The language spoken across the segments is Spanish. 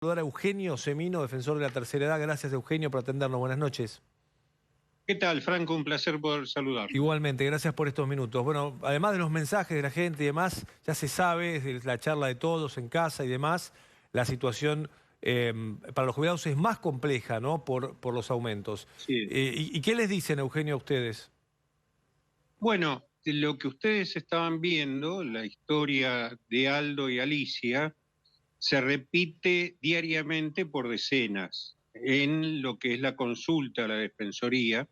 Saludar a Eugenio Semino, defensor de la tercera edad. Gracias, Eugenio, por atendernos. Buenas noches. ¿Qué tal, Franco? Un placer poder saludarlo. Igualmente, gracias por estos minutos. Bueno, además de los mensajes de la gente y demás, ya se sabe, de la charla de todos en casa y demás, la situación para los jubilados es más compleja, ¿no? Por los aumentos. Sí. ¿Y qué les dicen, Eugenio, a ustedes? Bueno, lo que ustedes estaban viendo, la historia de Aldo y Alicia, se repite diariamente por decenas en lo que es la consulta a la Defensoría.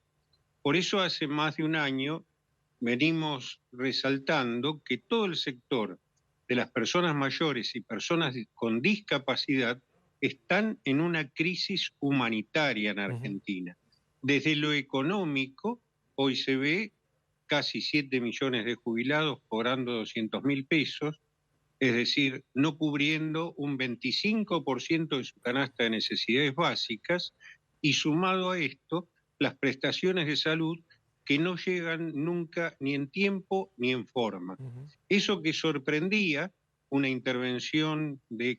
Por eso hace más de un año venimos resaltando que todo el sector de las personas mayores y personas con discapacidad están en una crisis humanitaria en Argentina. Desde lo económico, hoy se ve casi 7 millones de jubilados cobrando 200.000 pesos, es decir, no cubriendo un 25% de su canasta de necesidades básicas, y sumado a esto, las prestaciones de salud que no llegan nunca ni en tiempo ni en forma. Eso que sorprendía, una intervención de,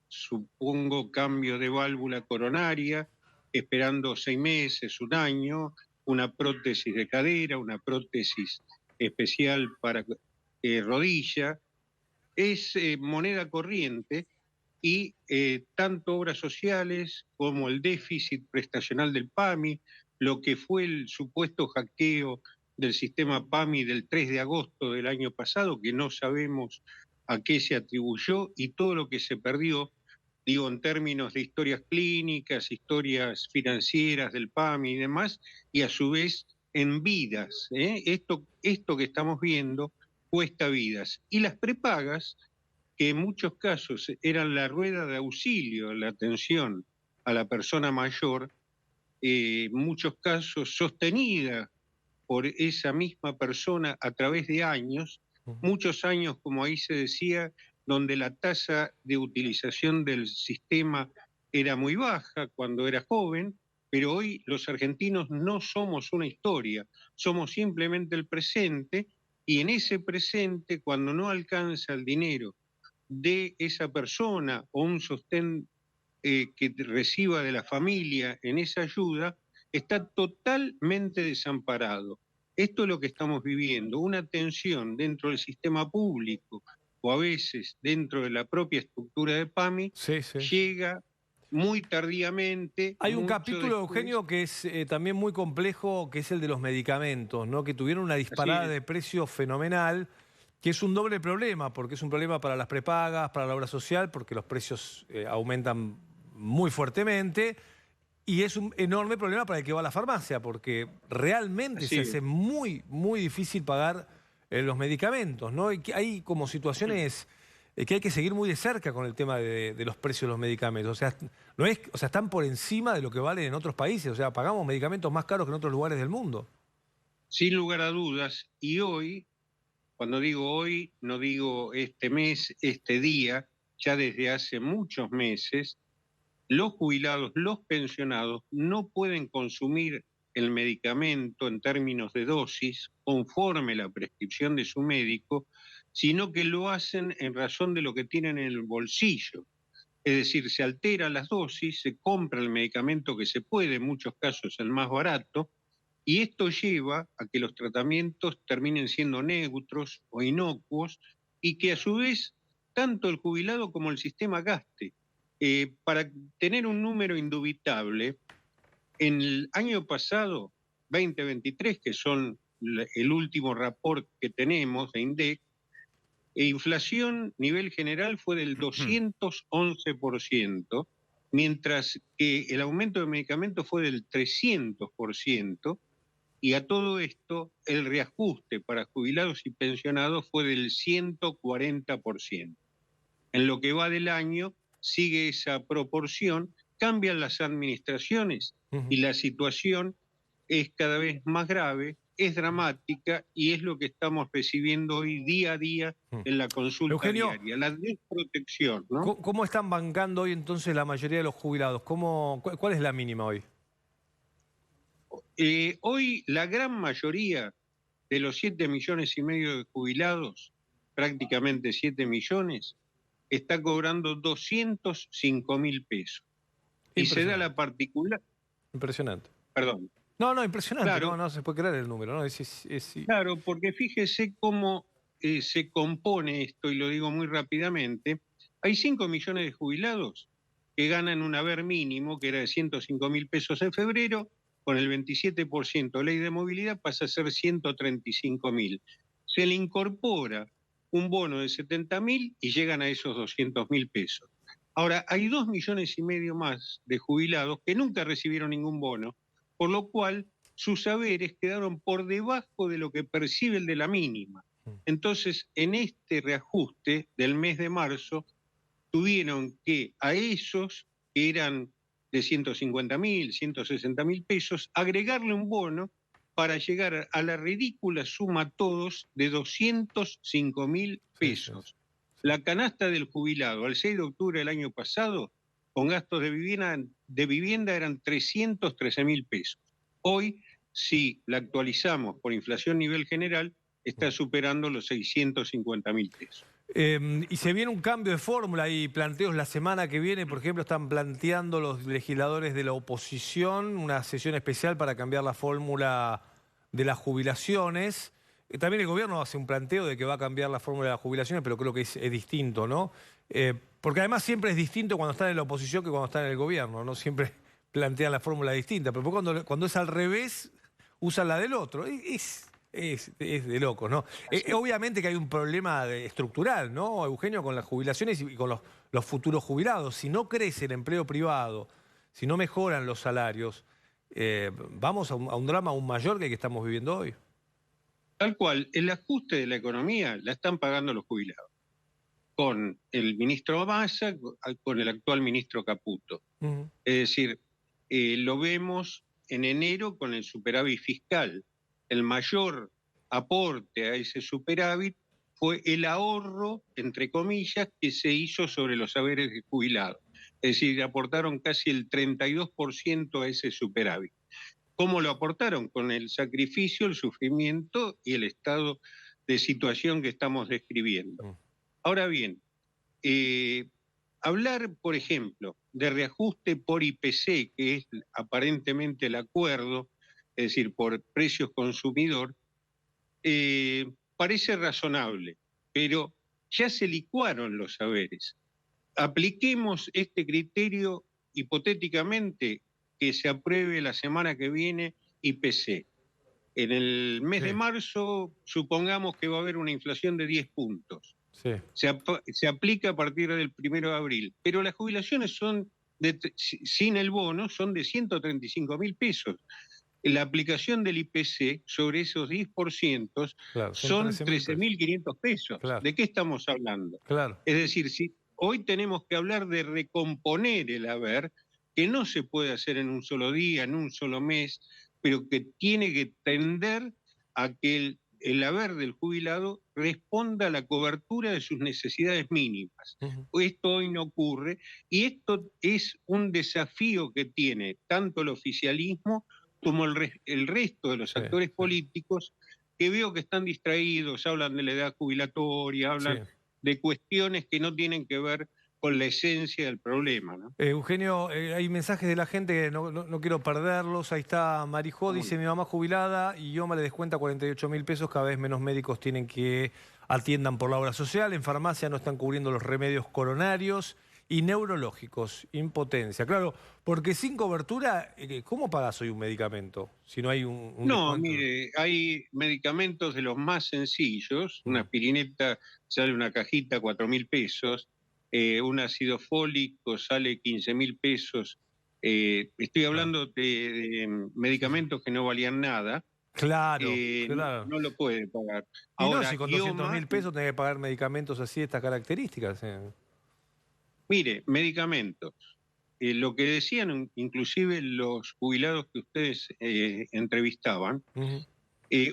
supongo, cambio de válvula coronaria, esperando 6 meses, un año, una prótesis de cadera, una prótesis especial para rodilla, es moneda corriente, y tanto obras sociales como el déficit prestacional del PAMI, lo que fue el supuesto hackeo del sistema PAMI del 3 de agosto del año pasado, que no sabemos a qué se atribuyó, y todo lo que se perdió, digo, en términos de historias clínicas, historias financieras del PAMI y demás, y a su vez en vidas. Esto que estamos viendo cuesta vidas. Y las prepagas, que en muchos casos eran la rueda de auxilio, la atención a la persona mayor, en muchos casos sostenida por esa misma persona a través de años, muchos años, como ahí se decía, donde la tasa de utilización del sistema era muy baja cuando era joven, pero hoy los argentinos no somos una historia, somos simplemente el presente, y en ese presente, cuando no alcanza el dinero de esa persona o un sostén que reciba de la familia en esa ayuda, está totalmente desamparado. Esto es lo que estamos viviendo, una tensión dentro del sistema público o a veces dentro de la propia estructura de PAMI, Sí, sí. llega muy tardíamente, Hay un mucho capítulo, después. Eugenio, que es también muy complejo, que es el de los medicamentos, ¿no? Que tuvieron una Así disparada es. de precios fenomenal, que es un doble problema, porque es un problema para las prepagas, para la obra social, porque los precios aumentan muy fuertemente, y es un enorme problema para el que va a la farmacia, porque realmente se Así es. hace muy, muy difícil pagar los medicamentos, ¿no? Y que hay como situaciones que hay que seguir muy de cerca con el tema de los precios de los medicamentos. O sea, no es, o sea, están por encima de lo que valen en otros países. O sea, pagamos medicamentos más caros que en otros lugares del mundo. Sin lugar a dudas, y hoy, cuando digo hoy, no digo este mes, este día, ya desde hace muchos meses, los jubilados, los pensionados, no pueden consumir el medicamento en términos de dosis conforme la prescripción de su médico, sino que lo hacen en razón de lo que tienen en el bolsillo. Es decir, se alteran las dosis, se compra el medicamento que se puede, en muchos casos el más barato, y esto lleva a que los tratamientos terminen siendo neutros o inocuos, y que a su vez tanto el jubilado como el sistema gaste. Para tener un número indubitable, en el año pasado, 2023, que son el último report que tenemos de INDEC, inflación nivel general fue del 211%, mientras que el aumento de medicamentos fue del 300%, y a todo esto el reajuste para jubilados y pensionados fue del 140%. En lo que va del año sigue esa proporción, cambian las administraciones y la situación es cada vez más grave, es dramática, y es lo que estamos recibiendo hoy día a día en la consulta Eugenio, diaria, la desprotección, ¿no? ¿cómo están bancando hoy entonces la mayoría de los jubilados? ¿Cuál es la mínima hoy? Hoy la gran mayoría de los 7,5 millones de jubilados, prácticamente 7 millones, está cobrando 205.000 pesos. Y se da la particular... Impresionante. Perdón. No, impresionante, Claro, no se puede creer el número, ¿no? claro, porque fíjese cómo se compone esto, y lo digo muy rápidamente. Hay 5 millones de jubilados que ganan un haber mínimo, que era de 105.000 pesos en febrero, con el 27% de ley de movilidad pasa a ser 135.000. Se le incorpora un bono de 70.000 y llegan a esos 200.000 pesos. Ahora, hay 2,5 millones más de jubilados que nunca recibieron ningún bono, por lo cual sus haberes quedaron por debajo de lo que percibe el de la mínima. Entonces, en este reajuste del mes de marzo, tuvieron que a esos que eran de 150.000, 160.000 pesos, agregarle un bono para llegar a la ridícula suma a todos de 205.000 pesos. Sí. La canasta del jubilado al 6 de octubre del año pasado, con gastos de vivienda eran 313.000 pesos. Hoy, si la actualizamos por inflación a nivel general, está superando los 650.000 pesos. Y se viene un cambio de fórmula y planteos la semana que viene, por ejemplo, están planteando los legisladores de la oposición una sesión especial para cambiar la fórmula de las jubilaciones. También el gobierno hace un planteo de que va a cambiar la fórmula de las jubilaciones, pero creo que es distinto, ¿no? Porque además siempre es distinto cuando están en la oposición que cuando están en el gobierno, ¿no? Siempre plantean la fórmula distinta, pero cuando es al revés, usan la del otro. Es de locos, ¿no? Obviamente que hay un problema estructural, ¿no, Eugenio, con las jubilaciones y con los futuros jubilados? Si no crece el empleo privado, si no mejoran los salarios, vamos a un drama aún mayor que el que estamos viviendo hoy. Tal cual, el ajuste de la economía la están pagando los jubilados, con el ministro Massa, con el actual ministro Caputo. Es decir, lo vemos en enero con el superávit fiscal. El mayor aporte a ese superávit fue el ahorro, entre comillas, que se hizo sobre los haberes de jubilados. Es decir, aportaron casi el 32% a ese superávit. ¿Cómo lo aportaron? Con el sacrificio, el sufrimiento y el estado de situación que estamos describiendo. Ahora bien, hablar, por ejemplo, de reajuste por IPC, que es aparentemente el acuerdo, es decir, por precios consumidor, parece razonable, pero ya se licuaron los saberes. Apliquemos este criterio hipotéticamente que se apruebe la semana que viene IPC. En el mes de marzo, supongamos que va a haber una inflación de 10 puntos. Se aplica a partir del 1 de abril, pero las jubilaciones sin el bono son de 135.000 pesos. La aplicación del IPC sobre esos 10% son 13.500 pesos. Claro. ¿De qué estamos hablando? Claro. Es decir, si hoy tenemos que hablar de recomponer el haber, que no se puede hacer en un solo día, en un solo mes, pero que tiene que tender a que el haber del jubilado responda a la cobertura de sus necesidades mínimas. Esto hoy no ocurre y esto es un desafío que tiene tanto el oficialismo como el resto de los actores políticos, que veo que están distraídos, hablan de la edad jubilatoria, hablan de cuestiones que no tienen que ver con la esencia del problema, ¿no? Eugenio, hay mensajes de la gente que no quiero perderlos. Ahí está Marijó, dice: mi mamá jubilada y IOMA le descuenta 48.000 pesos. Cada vez menos médicos tienen que atiendan por la obra social. En farmacia no están cubriendo los remedios coronarios y neurológicos. Impotencia. Claro, porque sin cobertura, ¿cómo pagas hoy un medicamento? Si no hay un No, descuento. mire, hay medicamentos de los más sencillos. Una aspirineta sale una cajita 4.000 pesos. Un ácido fólico sale 15.000 pesos. Estoy hablando de medicamentos que no valían nada. Claro, No lo puede pagar. Y ahora, no, si con 200.000 pesos tenés que pagar medicamentos así de estas características. Mire, medicamentos. Lo que decían inclusive los jubilados que ustedes entrevistaban,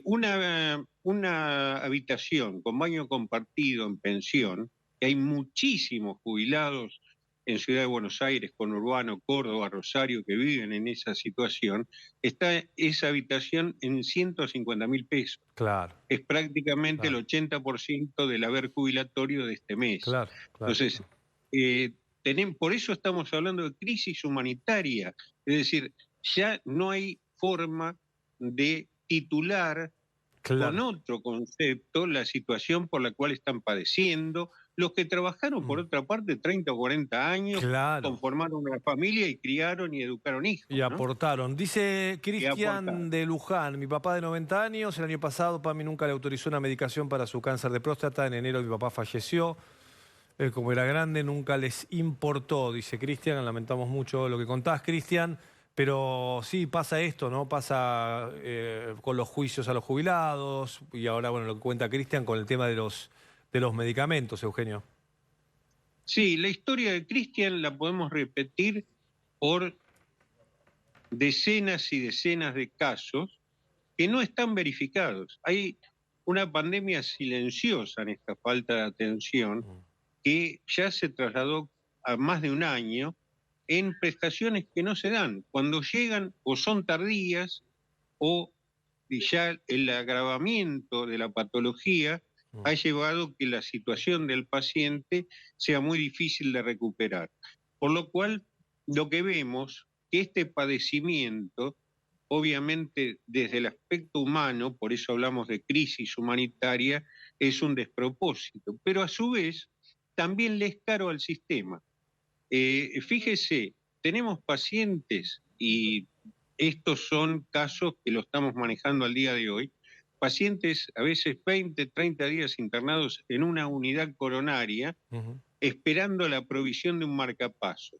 una habitación con baño compartido en pensión, que hay muchísimos jubilados en Ciudad de Buenos Aires, Conurbano, Córdoba, Rosario, que viven en esa situación, está esa habitación en 150.000 pesos. Claro, Es prácticamente el claro, 80% del haber jubilatorio de este mes. claro, claro. Entonces, por eso estamos hablando de crisis humanitaria. Es decir, ya no hay forma de titular con Claro. otro concepto la situación por la cual están padeciendo los que trabajaron, por Mm. otra parte, 30 o 40 años, Claro. conformaron una familia y criaron y educaron Y hijos, ¿no? aportaron. Dice Y aportaron. Cristian de Luján, mi papá de 90 años, el año pasado PAMI nunca le autorizó una medicación para su cáncer de próstata, en enero mi papá falleció, él como era grande nunca les importó, dice Cristian, lamentamos mucho lo que contás, Cristian, pero sí pasa esto, ¿no? Pasa con los juicios a los jubilados y ahora, bueno, lo que cuenta Cristian con el tema de los medicamentos, Eugenio. Sí, la historia de Cristian la podemos repetir por decenas y decenas de casos que no están verificados. Hay una pandemia silenciosa en esta falta de atención Mm. que ya se trasladó a más de un año en prestaciones que no se dan. Cuando llegan o son tardías o ya el agravamiento de la patología Mm. ha llevado que la situación del paciente sea muy difícil de recuperar. Por lo cual, lo que vemos que este padecimiento, obviamente desde el aspecto humano, por eso hablamos de crisis humanitaria, es un despropósito, pero a su vez también le es caro al sistema. Fíjese, tenemos pacientes, y estos son casos que lo estamos manejando al día de hoy, pacientes a veces 20, 30 días internados en una unidad coronaria Ujú. esperando la provisión de un marcapasos.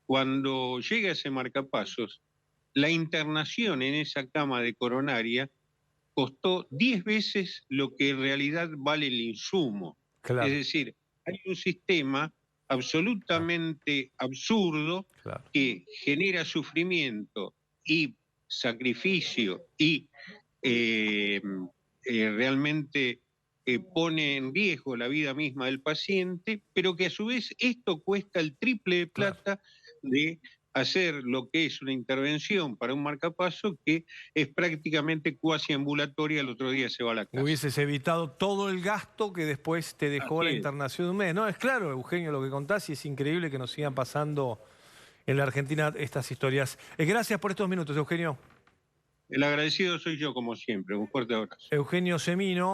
Cuando llega ese marcapasos, la internación en esa cama de coronaria costó 10 veces lo que en realidad vale el insumo. Es Claro, decir, hay un sistema claro, absolutamente absurdo claro. que genera sufrimiento y sacrificio y eh, realmente pone en riesgo la vida misma del paciente, pero que a su vez esto cuesta el triple de Claro. plata de hacer lo que es una intervención para un marcapaso que es prácticamente cuasi ambulatoria, el otro día se va a la casa. Hubieses evitado todo el gasto que después te dejó la Así es. internación de un mes. No, es claro, Eugenio, lo que contás y es increíble que nos sigan pasando en la Argentina estas historias. Gracias por estos minutos, Eugenio. El agradecido soy yo, como siempre. Un fuerte abrazo. Eugenio Semino.